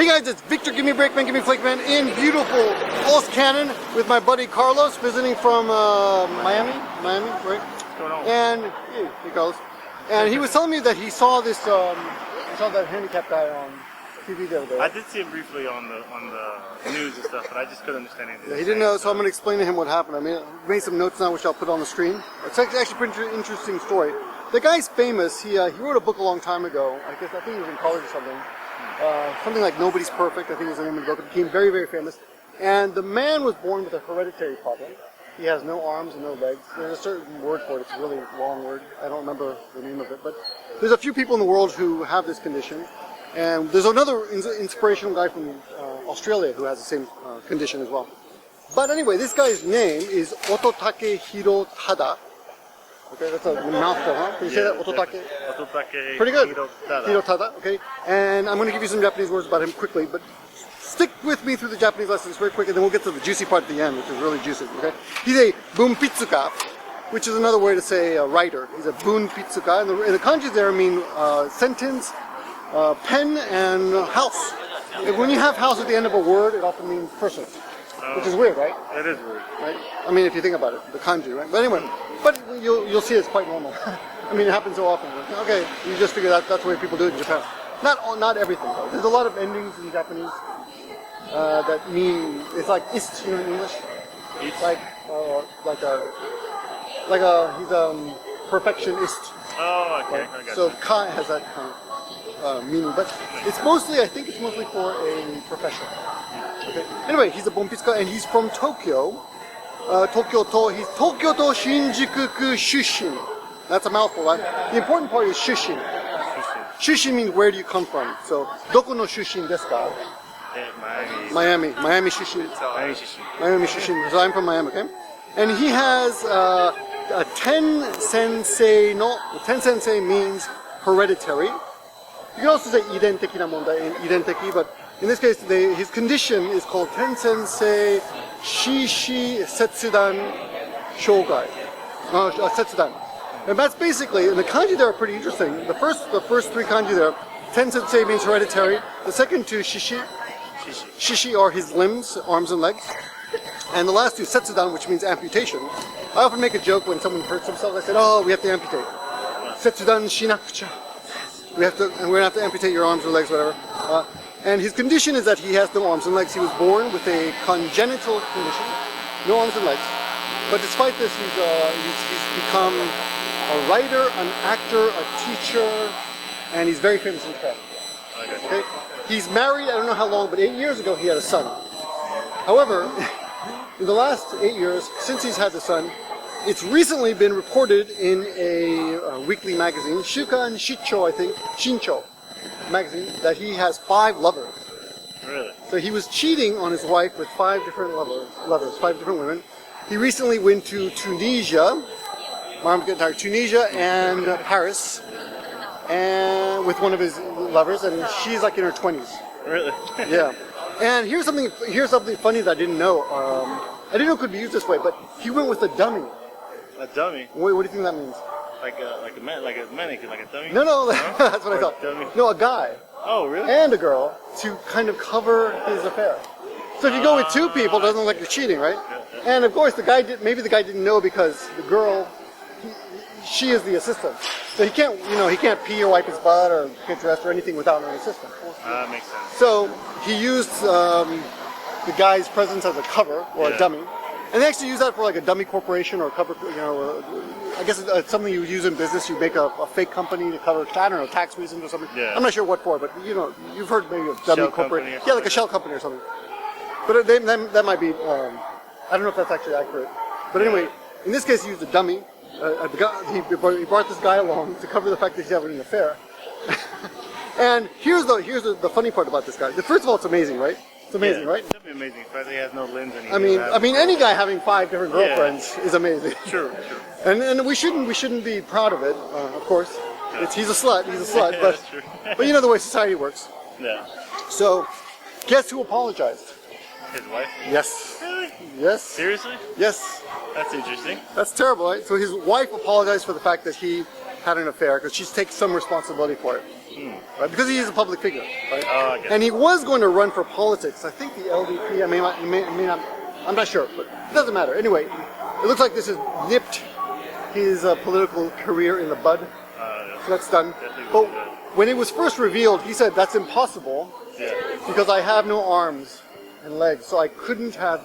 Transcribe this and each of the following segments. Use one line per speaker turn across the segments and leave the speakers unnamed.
Hey guys, it's Victor, Gimme Breakman, Gimme Flakeman in beautiful Los Cannon with my buddy Carlos, visiting from Miami, right?
What's going on?
And hey Carlos, and he was telling me that he saw this, he saw that handicapped guy on TV the other day.
I did see him briefly on the news and stuff, but I just couldn't understand anything.
Yeah, he didn't know, so I'm going to explain to him what happened. I made some notes now, which I'll put on the screen. It's actually a pretty interesting story. The guy's famous. He wrote a book a long time ago. I think he was in college or something. Something like Nobody's Perfect, I think was the name of the book. It became very, very famous. And the man was born with a hereditary problem. He has no arms and no legs. There's a certain word for it. It's a really long word. I don't remember the name of it. But there's a few people in the world who have this condition. And there's another inspirational guy from Australia who has the same condition as well. But anyway, this guy's name is Ototake Hirotada. Okay, that's a mouthful, huh? Can you say that? Ototake?
Ototake
Pretty good.
Hirotada.
Hirotada, okay. And I'm going to give you some Japanese words about him quickly, but stick with me through the Japanese lessons very quick, and then we'll get to the juicy part at the end, which is really juicy, okay? He's a bunpitsuka, which is another way to say writer. He's a bunpitsuka, and the kanji there mean sentence, pen, and house. And when you have house at the end of a word, it often means person, which is weird, right?
It is weird.
Right? I mean, if you think about it, the kanji, right? But anyway, but you'll see it's quite normal. I mean, it happens so often. Okay, you just figure that's the way people do it in Japan. Not everything though. There's a lot of endings in Japanese that mean it's like ist, you know, in English. It's like he's a perfectionist.
Oh, okay.
Right?
I got
So
you.
ka has that kind of meaning, but it's mostly, I think it's mostly for a profession. Okay. Anyway, he's a bunpitsuka and he's from Tokyo. Tokyo Tou. He's Tokyo Tô Shinjuku Shusshin. That's a mouthful, right? The important part is shusshin. Shushin means where do you come from? So, doko no shushin desu ka?
Miami.
Miami Shushin.
Miami Shusshin.
Miami Shushin. So I'm from Miami, okay? And he has a ten sensei. No, ten sensei means hereditary. You can also say identeki na mondai in identeki, but in this case, his condition is called sentensei shishi setsudan shougai. Setsudan. And that's basically, and the kanji there are pretty interesting. The first three kanji there, sensei means hereditary. The second two, shishi are his limbs, arms and legs. And the last two, setsudan, which means amputation. I often make a joke when someone hurts themselves. I said, oh, we have to amputate. Setsudan shinakucha. We're going to have to amputate your arms or legs, whatever. And his condition is that he has no arms and legs. He was born with a congenital condition, no arms and legs. But despite this, he's become a writer, an actor, a teacher, and he's very famous in Japan. Okay? He's married, I don't know how long, but 8 years ago he had a son. However, in the last 8 years, since he's had the son, it's recently been reported in a weekly magazine, Shukan Shicho, I think, Shincho magazine, that he has 5 lovers.
Really?
So he was cheating on his wife with 5 different lovers, 5 different women. He recently went to Tunisia and Paris, and with one of his lovers, and she's like in her 20s.
Really?
Yeah. And here's something funny that I didn't know. I didn't know it could be used this way, but he went with a dummy.
A dummy?
What do you think that means?
Like a mannequin, like a dummy?
No, that's what I thought.
Dummy.
No, a guy.
Oh, really?
And a girl to kind of cover his affair. So if you go with 2 people, it doesn't look like you're cheating, right? And of course, maybe the guy didn't know because the girl, she is the assistant. So he can't pee or wipe his butt or get dressed or anything without an assistant.
That makes sense.
So he used the guy's presence as a cover or a dummy. And they actually use that for like a dummy corporation or a cover, I guess it's something you use in business. You make a fake company to cover, I don't know, tax reasons or something. Yeah. I'm not sure what for, but you've heard maybe a dummy corporation. Yeah, like a shell company or something. But that might be, I don't know if that's actually accurate. But anyway, in this case, he used a dummy. He brought this guy along to cover the fact that he's having an affair. And here's the funny part about this guy. First of all, it's amazing, right? It's amazing, right?
It's definitely amazing. The fact that he has no limbs and
I mean, any guy having 5 different girlfriends is amazing.
True.
And we shouldn't be proud of it, of course. He's a slut,
That's true.
but you know the way society works.
Yeah.
So, guess who apologized?
His wife?
Yes.
Really?
Yes.
Seriously?
Yes.
That's interesting.
That's terrible, right? So his wife apologized for the fact that he had an affair because she takes some responsibility for it, right? Because he is a public figure, right?
Okay.
And he was going to run for politics. I think the LDP. I may not. I'm not sure, but it doesn't matter. Anyway, it looks like this has nipped his political career in the bud. So that's done. But when it was first revealed, he said that's impossible because I have no arms and legs, so I couldn't have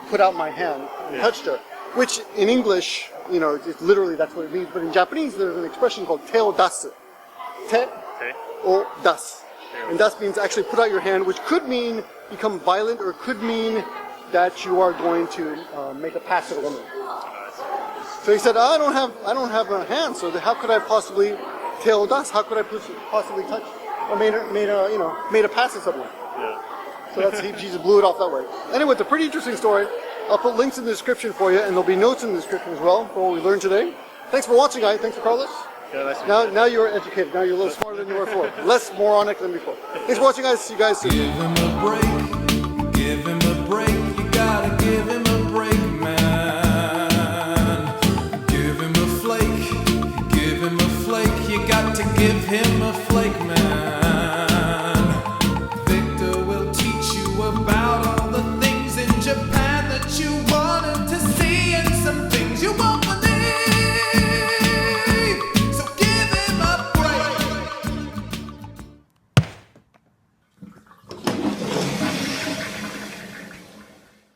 put out my hand and touched her. Which in English, you know, it's literally that's what it means. But in Japanese, there's an expression called te o dasu. Te o dasu. And dasu means actually put out your hand, which could mean become violent or could mean that you are going to make a pass at a woman. So he said, I don't have a hand, so how could I possibly te o dasu? How could I possibly touch or made a pass at someone?
Yeah.
So he just blew it off that way. Anyway, it's a pretty interesting story. I'll put links in the description for you, and there'll be notes in the description as well for what we learned today. Thanks for watching, guys. Thanks for Carlos.
Yeah, nice to meet you.
Now you're educated. Now you're a little smarter than you were before. Less moronic than before. Thanks for watching, guys. See you guys soon.
Give him a break. Give him a